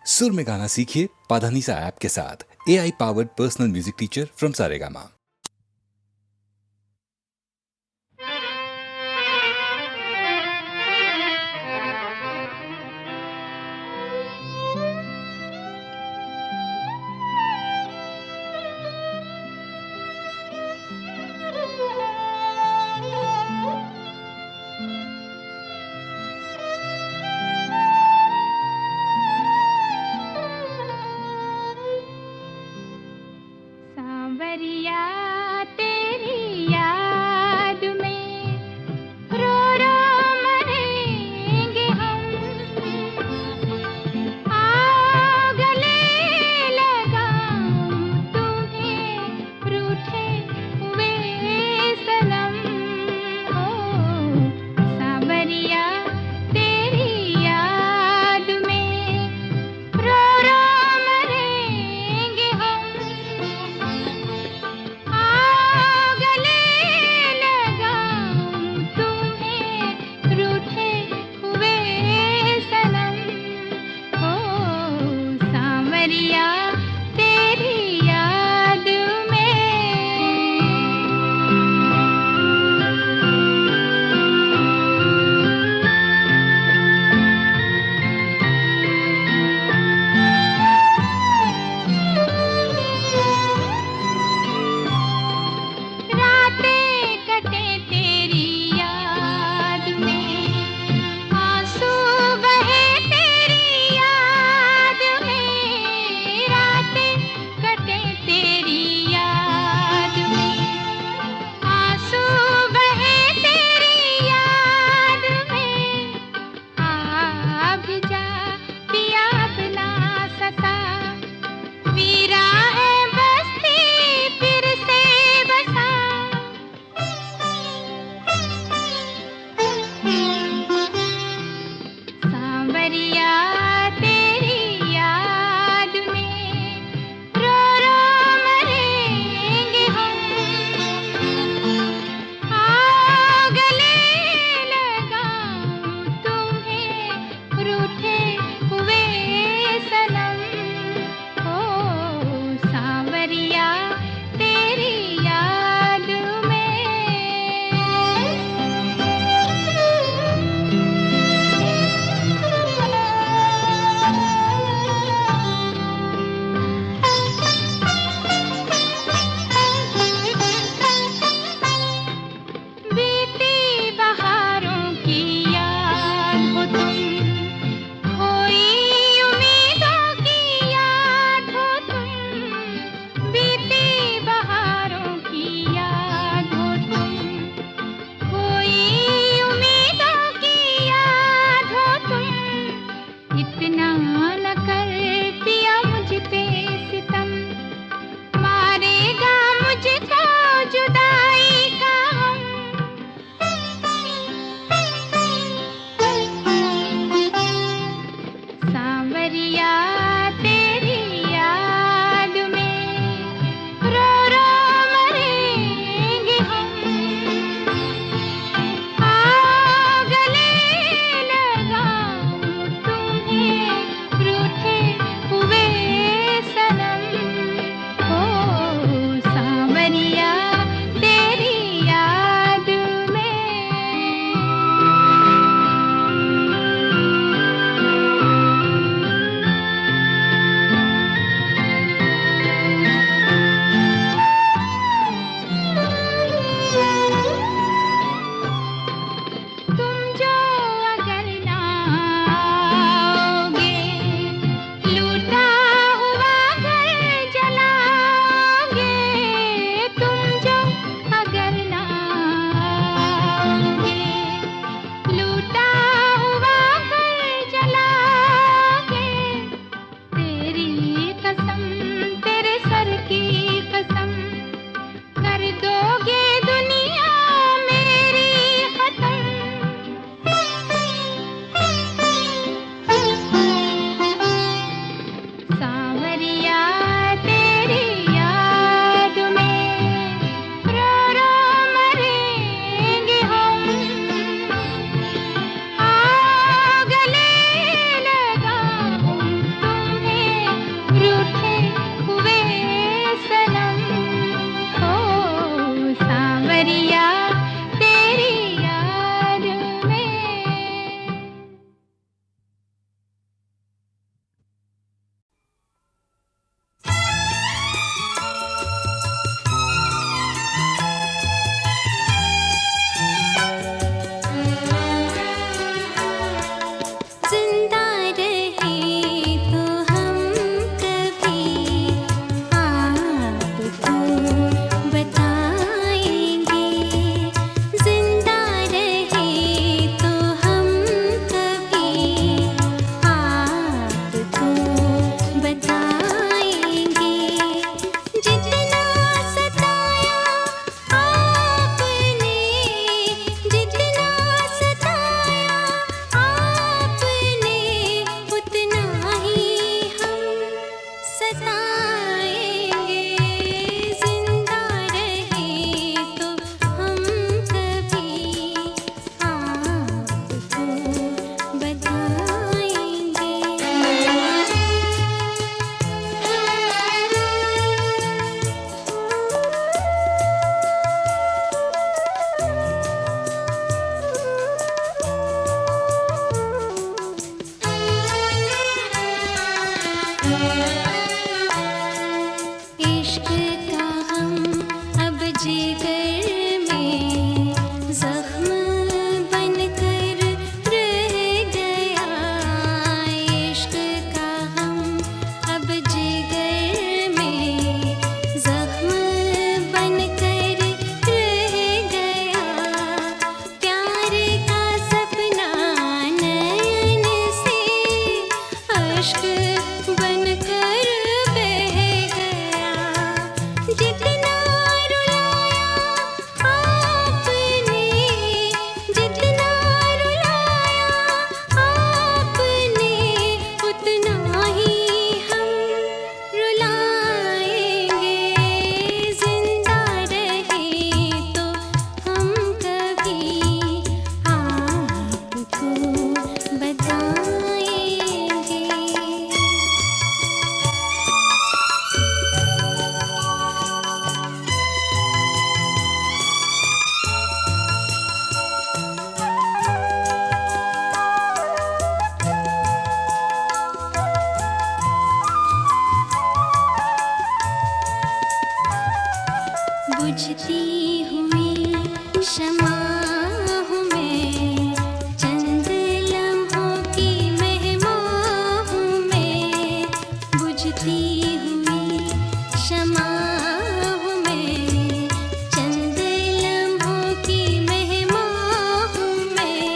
सुर में गाना सीखिए पाधानीसा ऐप के साथ। AI powered personal music teacher from Saregama. सांवरिया तेरी याद में रो रो मरेंगे हम। आओ गले लगाऊं तुम्हें रूठे हुए सनम। ओ सांवरिया तेरी याद में रो रो मरेंगे हम। आओ गले लगाऊं तुम्हें रूठे हुए सनम। ओ सांवरिया तेरी याद में। रातें कटे तेरी याद में, आंसू बहे तेरी याद में। रातें कटे तेरी याद में, आंसू बहे तेरी याद में। आ भी जा पिया अपना सता, वीरा है बस्ती फिर से बसा। सांवरिया तेरी याद में रो रो मरेंगे हम। आओ गले लगाऊं तुम्हें रूठे हुए सनम। ओ सांवरिया तेरी याद में। बीती बहारों की याद हो तुम, खोई उम्मीदों की याद हो तुम। बीती बहारों की याद हो तुम, खोई उम्मीदों की याद हो तुम। इतना न कर पिया मुझ पे सितम, मारेगा मुझको जुदाई का हम। सांवरिया तेरी याद में रो रो मरेंगे हम। आओ गले लगाऊं तुम्हें रूठे हुए सनम। ओ सांवरिया तेरी याद में। बनकर बह गया। जितना रुलाया आपने, जितना रुलाया आपने, उतना ही हम रुलाएंगे। जिंदा रहे तो हम कभी आपको बताएंगे। बुझती हुई शमा हूँ मैं, चंद लम्हों की मेहमान हूँ मैं। बुझती हुई शमा हूँ मैं, चंद लम्हों की मेहमान हूँ मैं।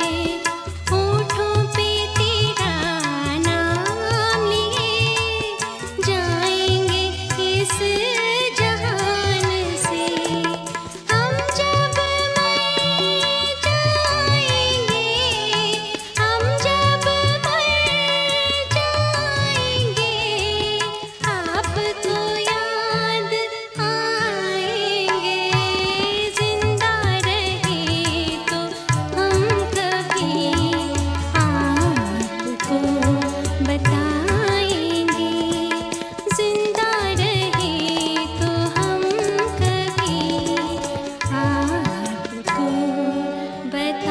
होठों पे तेरा नाम लिए जाएंगे इस जहान से। हम जब मर जाएंगे, हम जब मर जाएंगे, आपको याद आएंगे। जिंदा रहे तो हम कभी आपको बताएंगे। जिंदा रहे तो हम कभी आपको बताएंगे।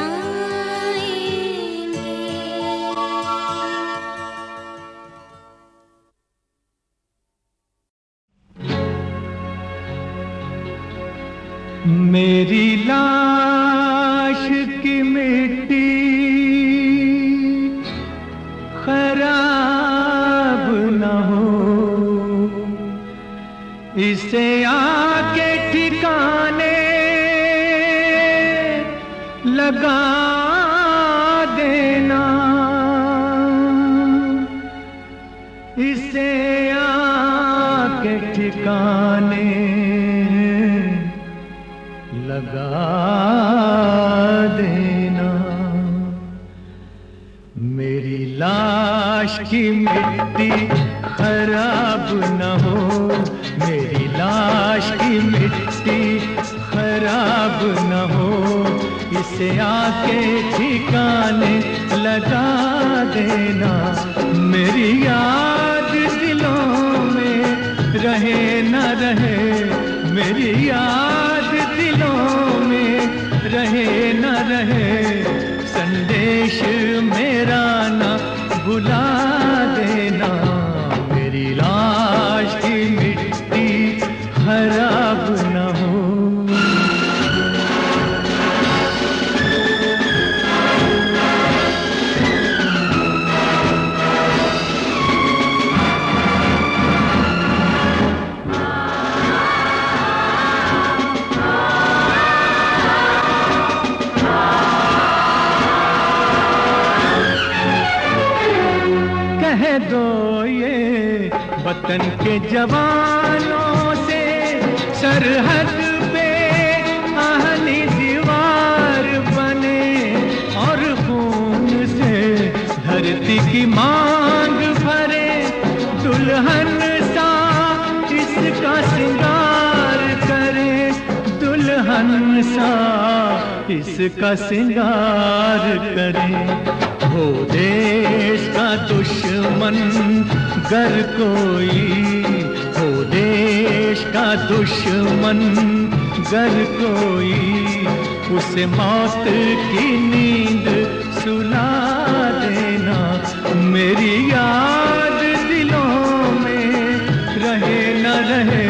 मेरी लाश की मिट्टी खराब न हो, इसे आके ठिकाने लगा देना। इसे आके ठिकाने लगा देना। मेरी लाश की मिट्टी खराब न हो, मेरी लाश की मिट्टी खराब न हो, इसे आके ठिकाने लगा देना। मेरी याद दिलों में रहे न रहे, मेरी याद दिलों में रहे न रहे, संदेश मेरा ना भुला देना। मेरी लाश की मिट्टी खराब न हो। कह दो ये वतन के जवानों से, सरहद पे आहनी दीवार बने और खून से धरती की मांग भरे। दुल्हन सा इसका श्रृंगार करे, दुल्हन सा इसका श्रृंगार करे। हो देश का दुश्मन गर कोई, हो देश का दुश्मन गर कोई, उसे मौत की नींद सुला देना। मेरी याद दिलों में रहे न रहे,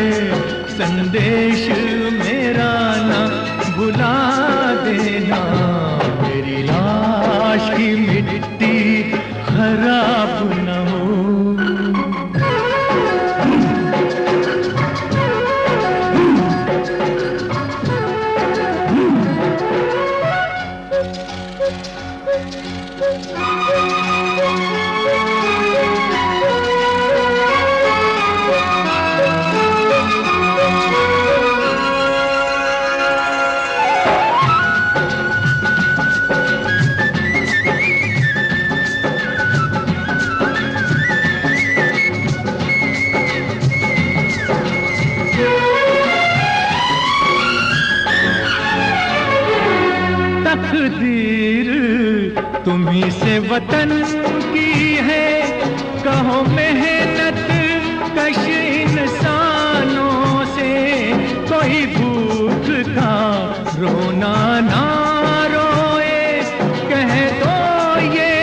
संदेश मेरा ना भुला देना। मेरी लाश की मिट्टी खराब न हो। तुम्ही से वतन की है कहो मेहनत कश इंसानों से, कोई भूख का रोना ना रोए, कह दो ये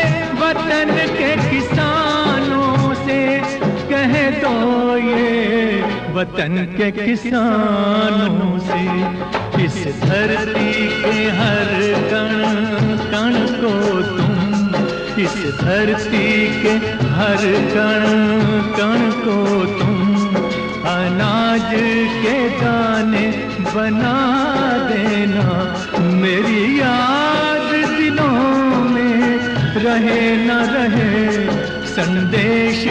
वतन के किसानों से, कह दो ये वतन के किसानों से। इस धरती के हर कण कण को तुम, इस धरती के हर कण कण को तुम अनाज के दाने बना देना, मेरी याद दिलों में रहे न रहे, संदेश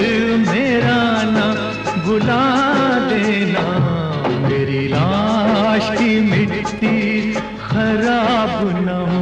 मेरा ना भुला देना, मेरी लाश की मिट्टी खराब न हो।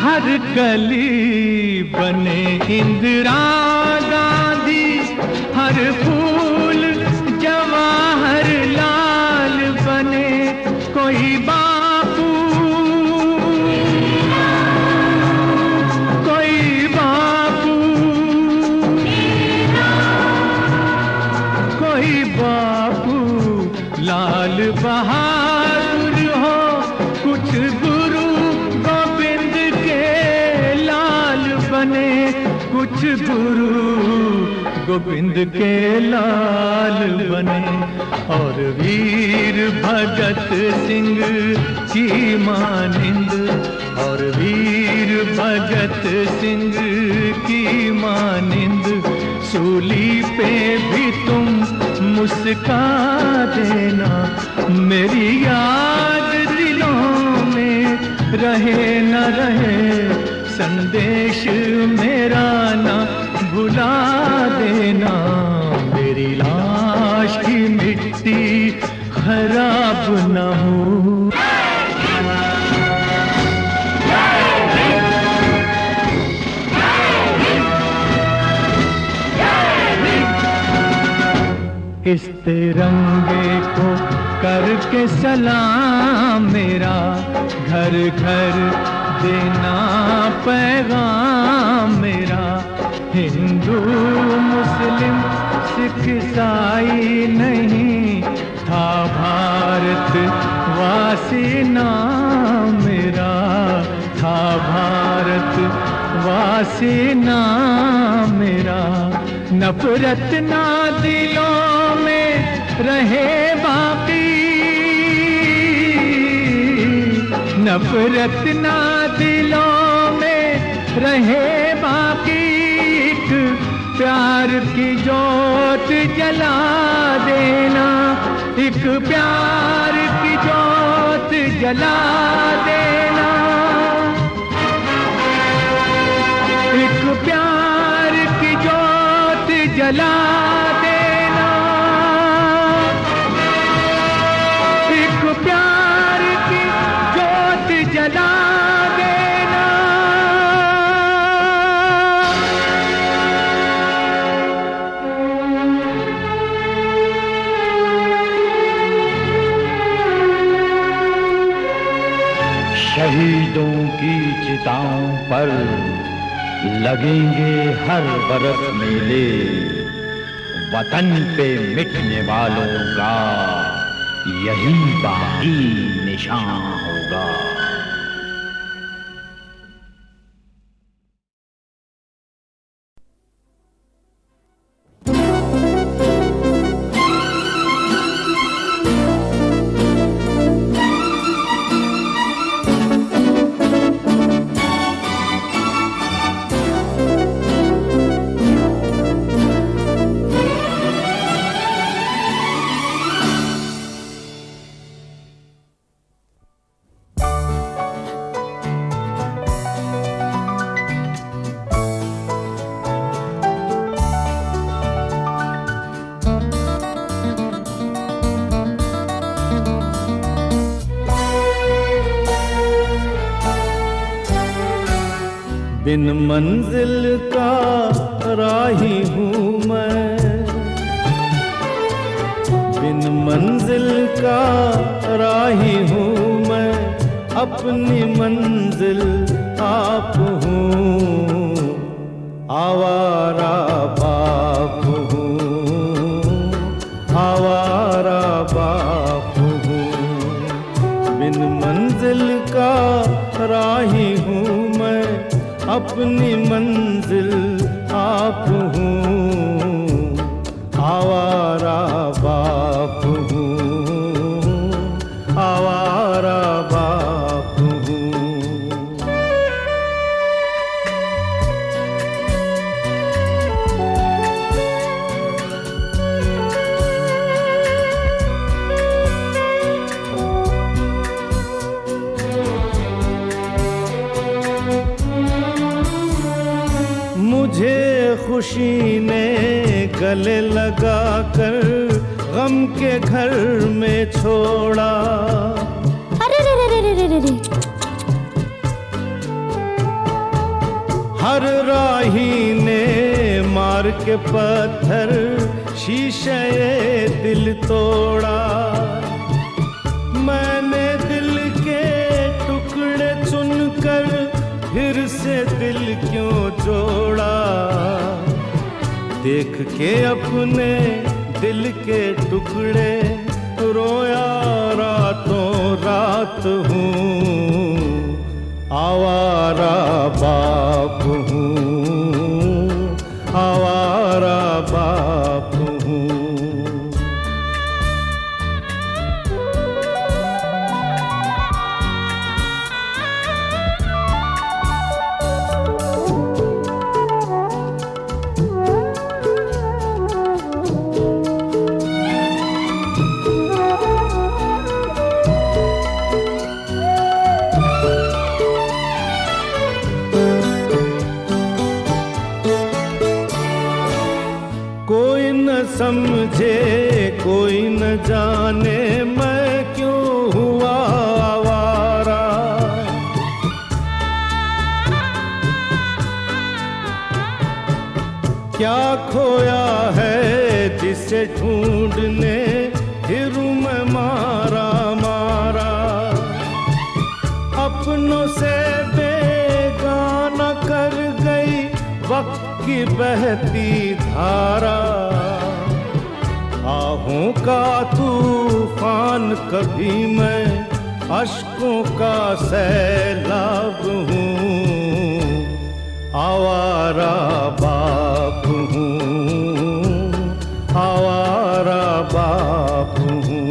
हर कली बने इंदिरा गांधी, हर फूल जवाहर लाल बने कोई बापू, कोई बापू, कोई बापू लाल बहादुर हो, कुछ गुरु गोविंद के लाल बने, कुछ गुरु गोविंद के लाल बने, और वीर भगत सिंह की मानिंद, और वीर भगत सिंह की मानिंद सूली पे भी तुम मुस्का देना, मेरी याद दिलों में रहे न रहे, संदेश मेरा ना भुला देना, मेरी लाश की मिट्टी खराब न हो। इस तिरंगे को करके सलाम मेरा, घर घर देना पैगाम मेरा, हिंदू मुस्लिम सिख ईसाई नहीं था भारत वासी नाम मेरा, था भारत वासी नाम मेरा, नफरत ना दिलों में रहे बाकी, नफरत ना दिलों में रहे बाकी, एक प्यार की जोत जला देना, एक प्यार की जोत जला देना, एक प्यार की जोत जला देना, एक प्यार की जोत जला देना। शहीदों की चिताओं पर लगेंगे हर बरस मेले, वतन पे मिटने वालों का यही बाकी निशान होगा। बिन मंजिल का राही हूँ मैं, बिन मंजिल का राही हूँ मैं, अपनी मंजिल आप हूँ, आवारा बाप हूँ, आवारा बाप हूँ। बिन मंजिल का राही हूँ मैं, अपनी मंजिल आप हूँ, आवारा बाप हूँ, आवारा बाप हूँ। मुझे खुशी ने गले लगा कर गम के घर में छोड़ा, अरे रे रे रे रे रे रे। हर राही ने मार के पत्थर शीशे दिल तोड़ा। मैंने दिल के टुकड़े चुनकर फिर से दिल क्यों जोड़ा, देख के अपने दिल के टुकड़े रोया रातों रात हूँ, आवारा बाप हूँ, आवारा बाप हूँ। कोई न समझे कोई न जाने मैं क्यों हुआ आवारा, क्या खोया है जिसे ढूंढने फिरूं मैं मारा मारा। अपनों से बेगाना कर गई वक्त की बहती धारा, आहों का तूफान कभी मैं अश्कों का सैलाब हूँ, आवारा बाप हूँ, आवारा बाप हूँ।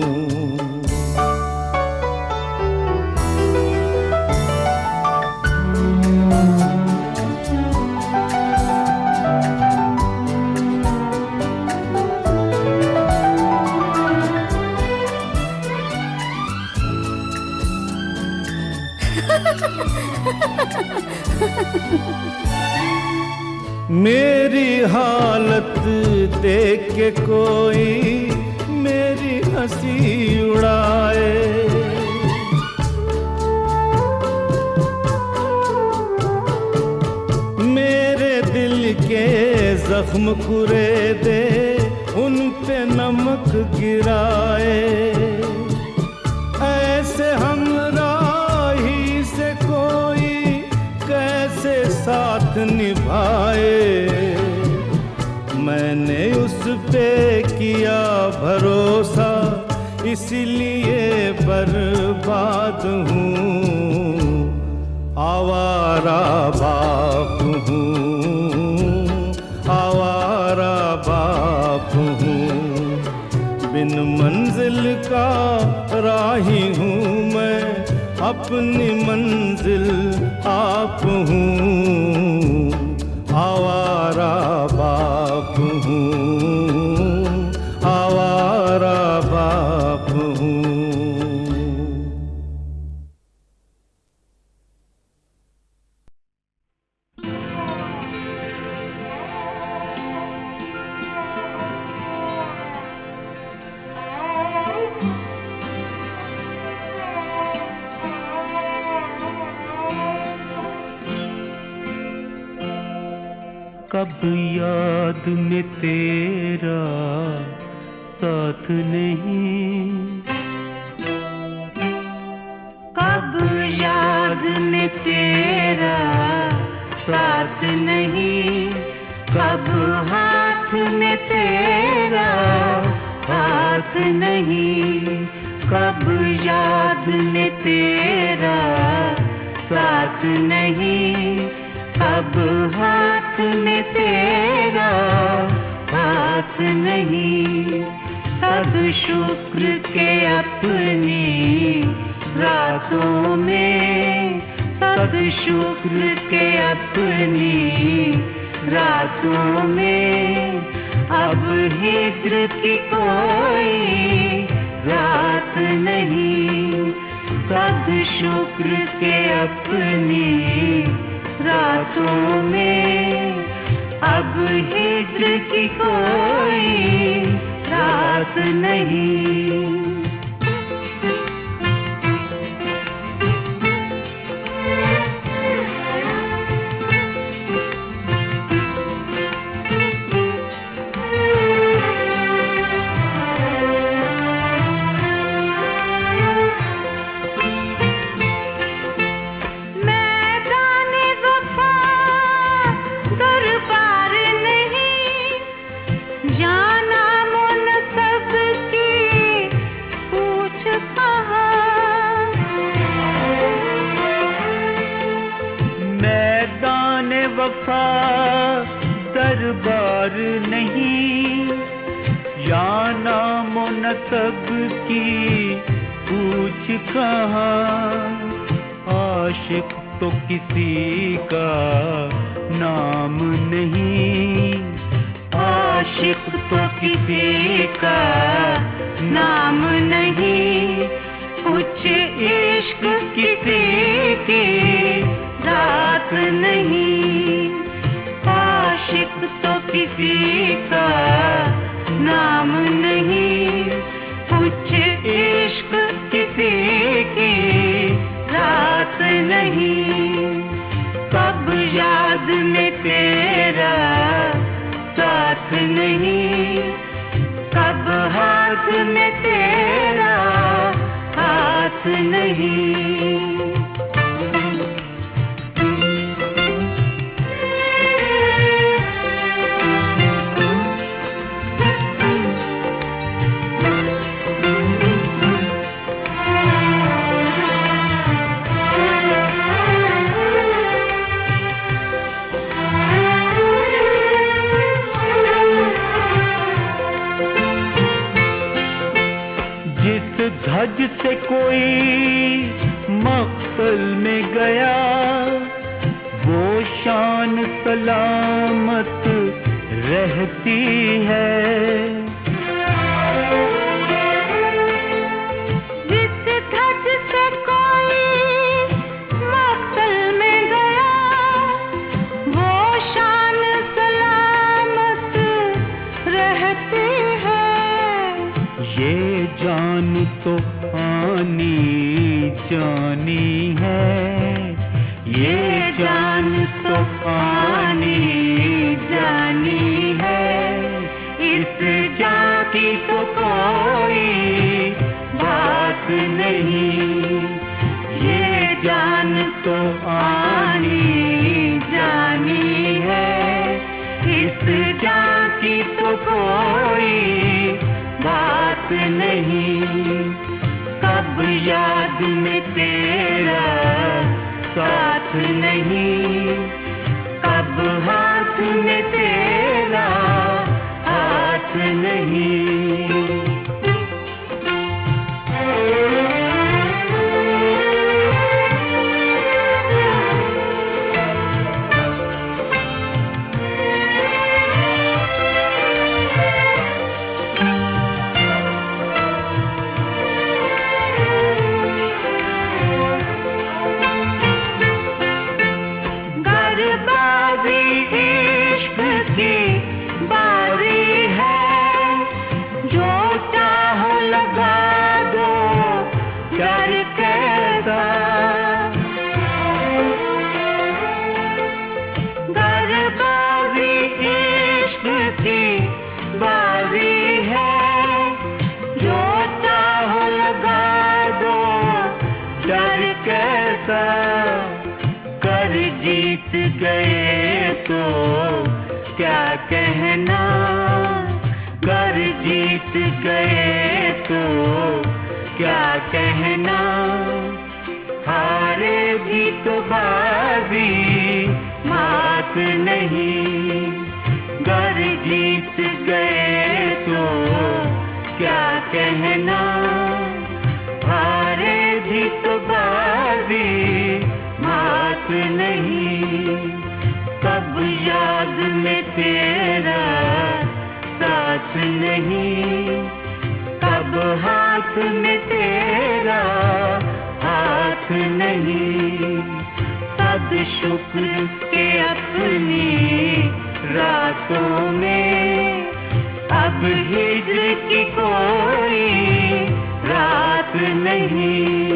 मेरी हालत देख के कोई मेरी हंसी उड़ाए, मेरे दिल के जख्म कुरेदे उन पे नमक गिराए। ऐसे हमराही से कोई कैसे साथ निभाए, मैंने उस पे किया भरोसा इसलिए बर्बाद हूँ, आवारा बाप हूँ, आवारा बाप हूँ। बिन मंजिल का राही हूँ मैं, अपनी मंजिल आप हूँ, आवारा बाप हूँ, आवारा बाप हूँ। कब याद में तेरा साथ नहीं, कब याद में तेरा साथ नहीं, कब हाथ में तेरा हाथ नहीं, कब याद में तेरा साथ नहीं, कब हाथ में तेरा हाथ नहीं। सब शुक्र के अपनी रातों में, सब शुक्र के अपनी रातों में, अब हिज्र की कोई रात नहीं। सब शुक्र के अपनी रातों में, अब हिज्र की कोई रात नहीं। दरबार नहीं, या नामो नसब की पूछ कहाँ। आशिक तो किसी का नाम नहीं, आशिक तो किसी का नाम नहीं, कुछ इश्क किसी की रात नहीं। आशिक तो किसी का नाम नहीं, कुछ इश्क किसी की रात नहीं। कब याद में तेरा साथ नहीं, कब हाथ में तेरा हाथ नहीं। धज से कोई मक़सद में गया, वो शान सलामत रहती है। जिस धज से कोई मक़सद में गया, वो शान सलामत रहती है। ये जान तो आनी जानी है, ये जान तो आनी जानी है। इस जान की तो कोई बात नहीं, ये जान तो आनी जानी है। इस जान की तो कोई बात नहीं। कब याद में तेरा साथ नहीं, कब हाथ में तेरा हाथ नहीं। जीत गए तो क्या कहना, गर जीत गए तो क्या कहना, हारे भी तो बाजी मात नहीं, गर जीत गए तो क्या कहना, हारे भी तो बाजी मात नहीं। कब याद में तेरा साथ नहीं, कब हाथ में तेरा हाथ नहीं, तब शुक्र के अपनी रातों में अब हिज्र की कोई रात नहीं।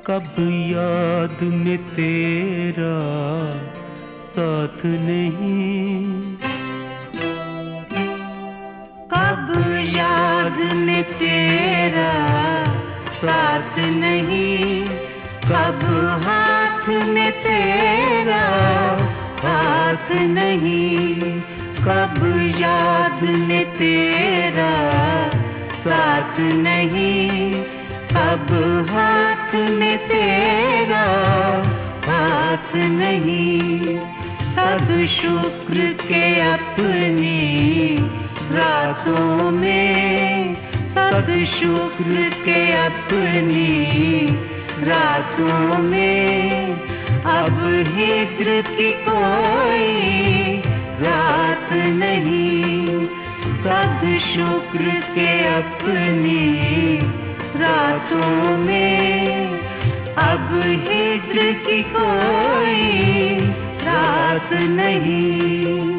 कब याद में तेरा साथ नहीं, कब याद में तेरा साथ नहीं, कब हाथ में तेरा हाथ नहीं, कब याद में तेरा साथ नहीं, कब हाथ में तेरा हाथ नहीं, तब शुक्र के अपनी रातों में, तब शुक्र के अपनी रातों में अब हिज्र की कोई रात नहीं, तब शुक्र के अपनी रातों में अब हिज्र की कोई रात नहीं।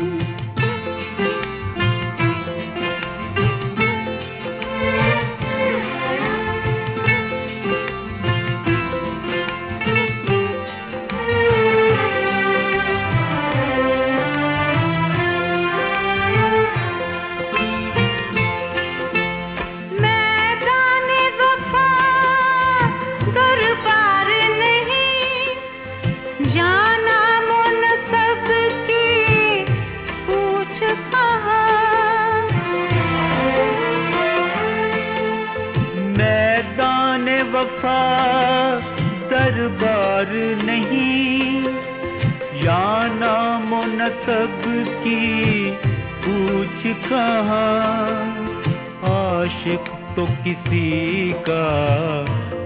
वफा दरबार नहीं, या नामो नसब की पूछ कहाँ, आशिक तो किसी का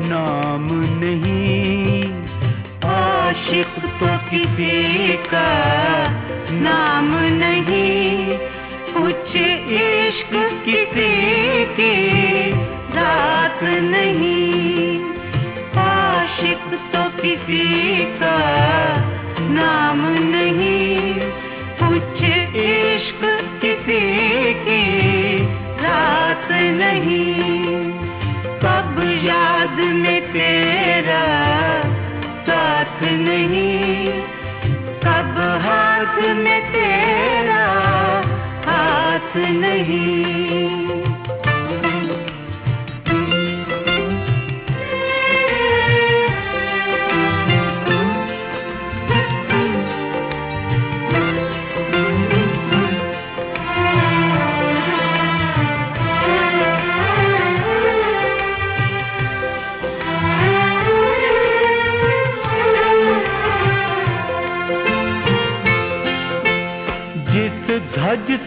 नाम नहीं, आशिक तो किसी का नाम नहीं, कुछ इश्क किसी की रात नहीं, आशिक तो किसी का नाम नहीं, कुछ इश्क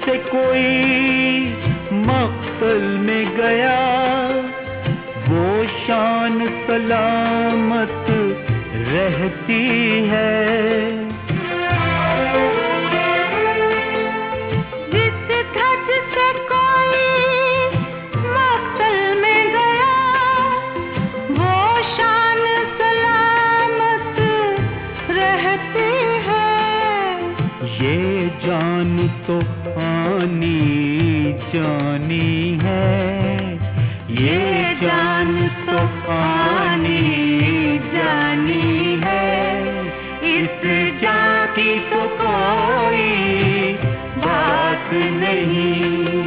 से कोई मक्तल में गया, वो शान सलामत रहती है। जिस धज से कोई मक्तल में गया, वो शान सलामत रहती है। ये जान तो आनी जानी है, ये जान तो आनी जानी है। इस जान की तो कोई बात नहीं,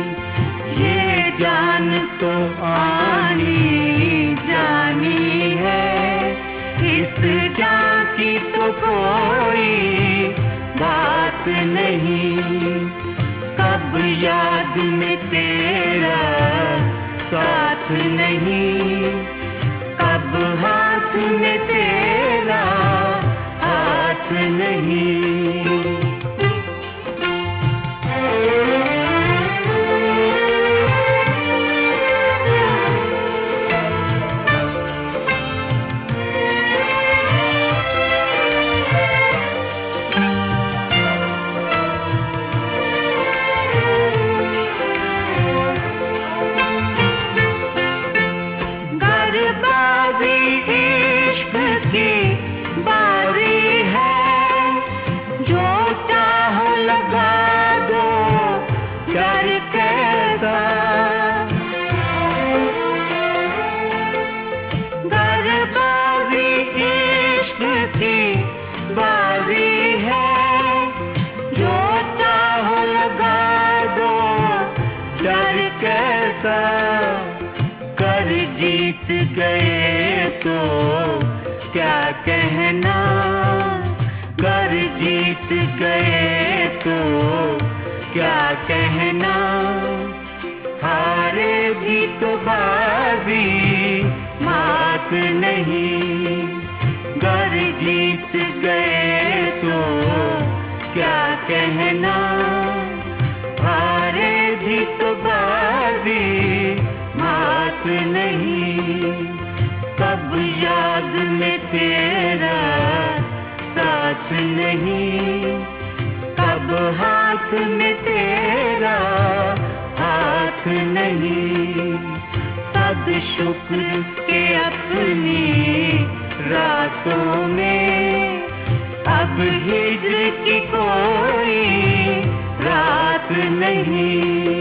ये जान तो आनी जानी है। इस जान की तो कोई बात नहीं। कब याद में तेरा साथ नहीं, कब हाथ में तेरा हाथ नहीं। कर जीत गए तो क्या कहना, कर जीत गए तो क्या कहना। हारे भी तो बाजी मात नहीं, कर जीत गए तो क्या कहना। हारे भी तो बाजी मात नहीं। कब याद में तेरा साथ नहीं, कब हाथ में तेरा हाथ नहीं। तब शुक्र के अपनी रातों में अब हिज्र की कोई रात नहीं।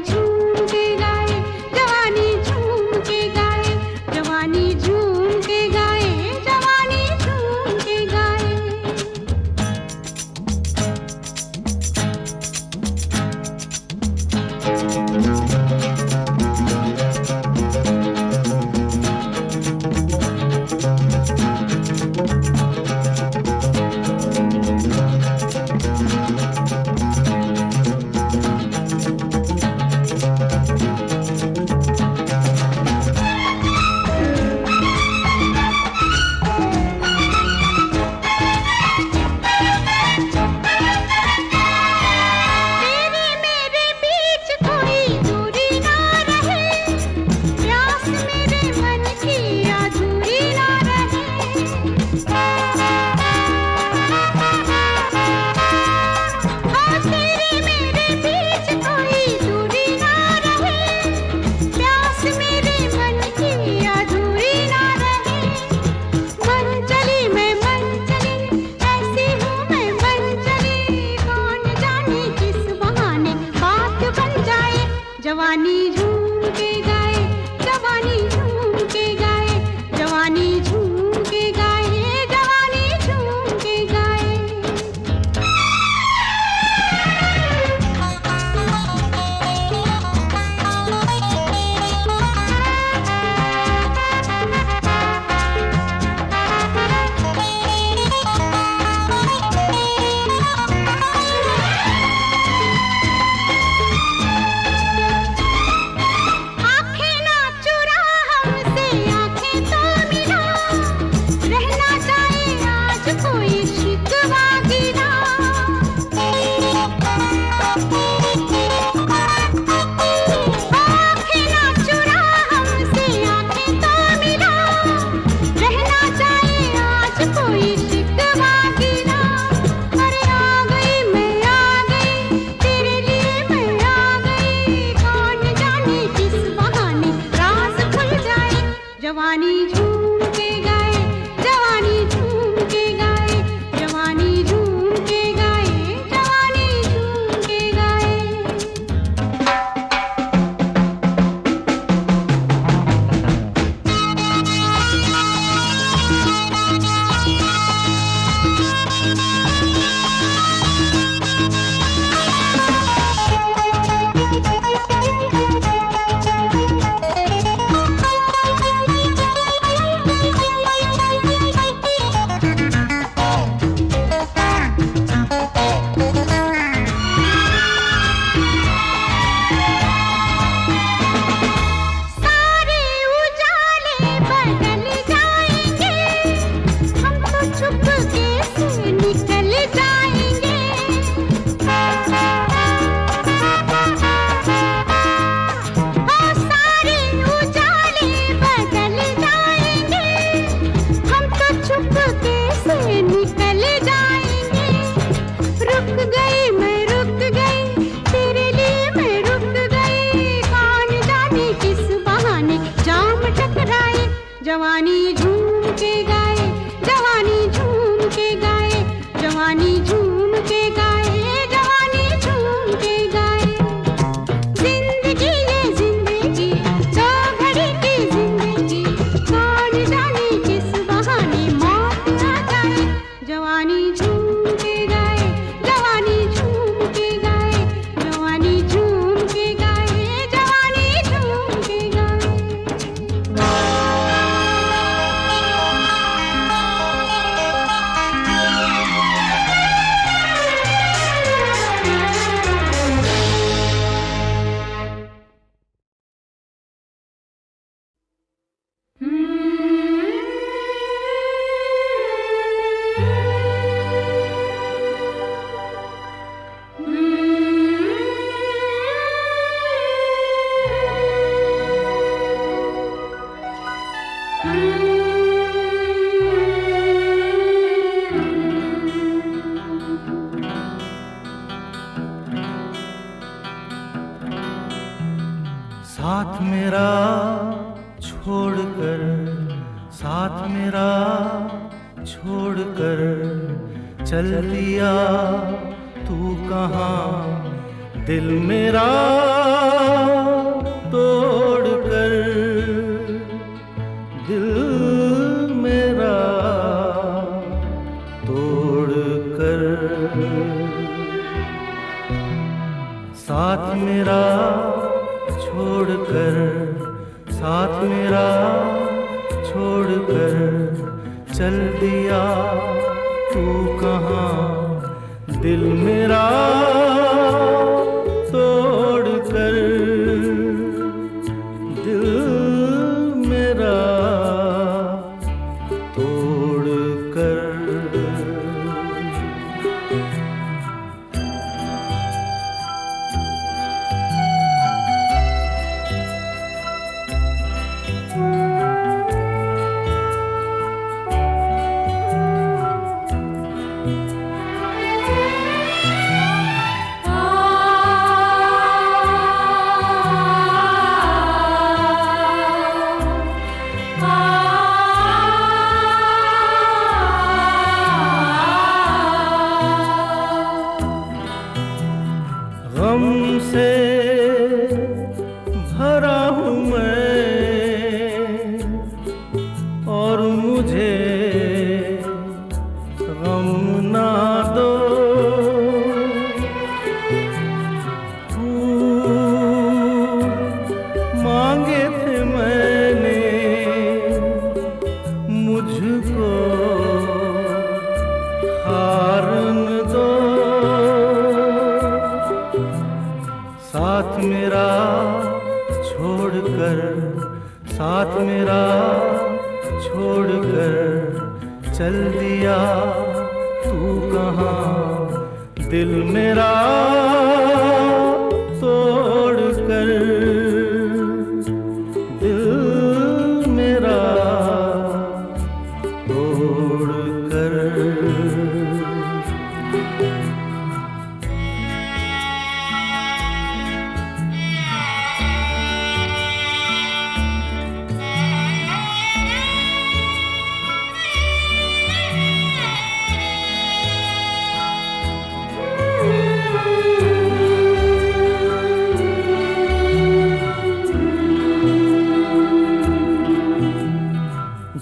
झूम के गाए, जवानी झूम के गाए, जवानी झूम के गाए, जवानी झूम के गाए। जवानी झूम के गाए, जवानी झूम के गाए, जवानी झूम के गाए, जवानी झूम के गाए। जवानी झूम के गाए, जवानी झूम के गाए, जवानी झूम के गाए, जवानी झूम के गाए। जवानी झूम के गाए, जवानी झूम के गाए, जवानी झूम के गाए, जवानी झूम के गाए। जिंदगी ये जिंदगी, दो घड़ी की जिंदगी, कौन जाने किस बहाने मौत आ जाए। जवानी झूम के गाए, जवानी झूम के गाए, जवानी झूम के गाए, जवानी झूम के गाए। साथ मेरा छोड़कर, साथ मेरा छोड़कर चल दिया तू कहाँ, दिल मेरा मेरा छोड़कर, साथ मेरा छोड़कर चल दिया तू कहाँ, दिल मेरा तोड़कर, दिल मेरा तोड़कर। गम से भरा हूँ मैं और मुझे गम ना दो, मांगे थे मैंने मुझको हार न दो, साथ मेरा छोड़कर, साथ मेरा छोड़कर चल दिया तू कहाँ, दिल मेरा तोड़कर, दिल मेरा तोड़कर।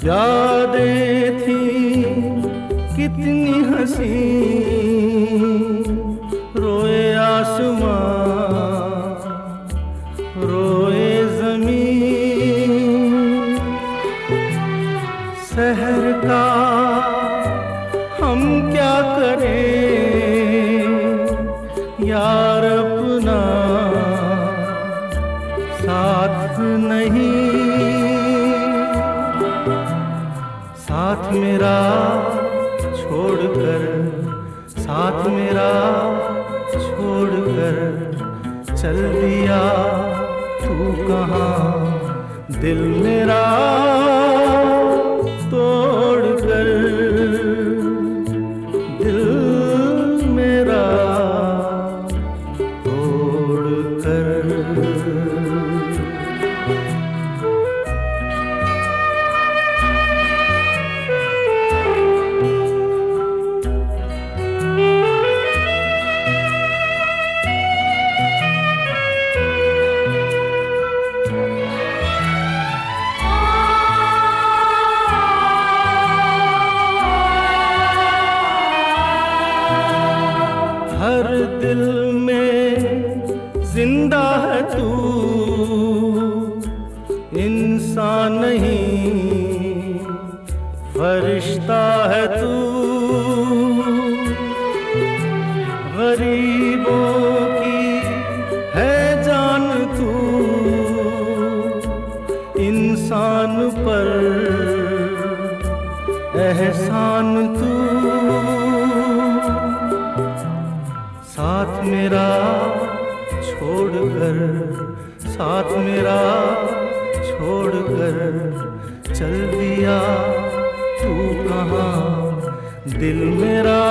यादें थी कितनी हंसी, रोए आसमां रोए ज़मीन, शहर का हम क्या करें यार, अपना साथ नहीं, साथ मेरा छोड़कर, साथ मेरा छोड़कर चल दिया तू कहाँ, दिल मेरा तोड़कर, दिल मेरा तोड़कर। हर दिल में जिंदा है तू, इंसान नहीं फरिश्ता है तू, गरीबों की है जान तू, इंसान पर एहसान तू, साथ मेरा छोड़कर, साथ मेरा छोड़कर चल दिया तू कहाँ, दिल मेरा